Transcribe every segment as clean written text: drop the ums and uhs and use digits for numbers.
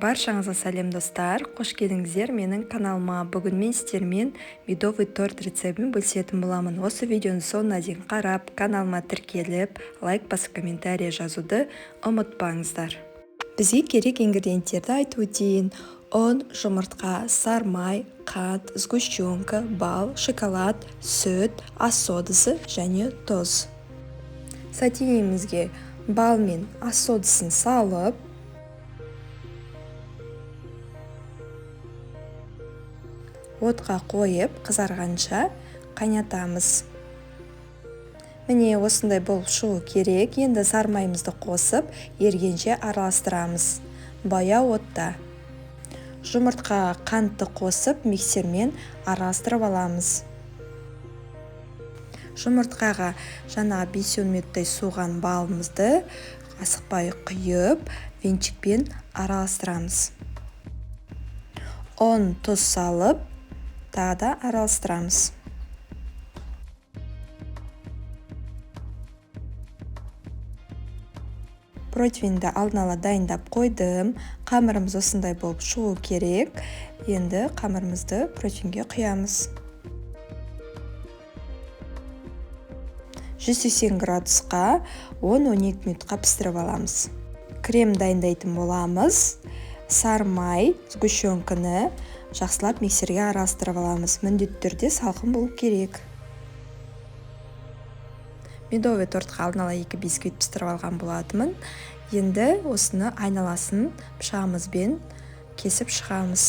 Баршаңызға сәлем достар, қош келдіңіздер менің каналыма. Бүгін мен сіздермен медовый торт рецебін бөлісетін боламын. Осы видеоны соңына дейін қарап, каналыма тіркеліп, лайк басып комментарий жазуды ұмытпаңыздар. Бізге керек ингредиенттерді айтып өтейін. Ұн, жұмыртқа, сармай, қант, сгущенка, бал, шоколад, сүт, ас содасы және тұз. Сотейімізге бал мен ас содасын салып, отқа қойып, қызарғанша қайнатамыз. Міне осындай болып шығу керек. Енді сармайымызды қосып, ергенше араластырамыз. Баяу отта. Жұмыртқа қантты қосып, миксермен араластырып аламыз. Жұмыртқаға жаңа 5-10 минуттай суған балымызды асықпай құйып, венчикпен араластырамыз. Ұн, тұз салып, тағы да араластырамыз. Противенді алдын ала дайындап қойдым. Қамырымыз осындай болып шығу керек. Енді қамырымызды противенге құямыз. 180 градусқа 10-12 минутқа пістіріп аламыз. Крем дайындайтын боламыз. Сармай, сгущенканы жақсылап миксерге араластырып аламыз. Міндетті түрде салқын болу керек. Медовый тортқа алдын ала 2 бисквит пістіріп алған болатынмын. Енді осыны айналасын пышағымызбен кесіп шығамыз.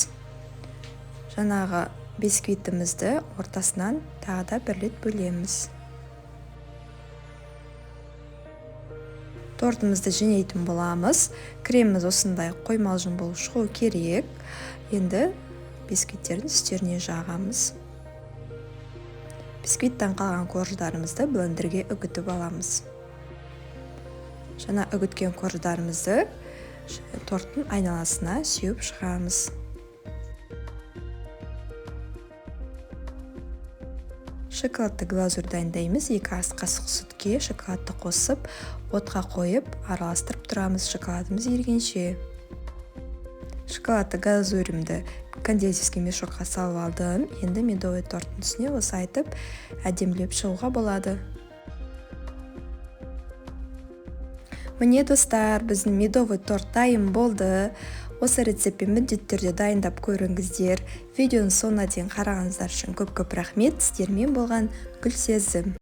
Жаңағы бисквитімізді ортасынан тағы да бір рет бөлеміз. Тортымызды жинейтін боламыз. Креміміз осындай қоймалжың болып шығу керек. Енді бисквиттердің үстеріне жағамыз. Бисквиттен қалған корждарымызды блендерге үгітіп аламыз. Жаңа үгіткен корждарымызды торттың айналасына сүйіп шығамыз. Шоколадты глазурь дайындаймыз. 2 ас қасық сүтке шоколадты қосып, отқа қойып, араластырып тұрамыз шоколадымыз ергенше. Шоколадты глазурьімді кондитерский мешокқа салып алдым. Енді медовый торттың үстіне осы айтып, әдемілеп шығуға болады. Міне достар, біздің медовый торт дайын болды. Осы рецептпен міндетті түрде дайындап көріңіздер. Видеоны соңына дейін қарағаныңыздар үшін көп-көп рахмет. Сіздермен болған Гүлсезім.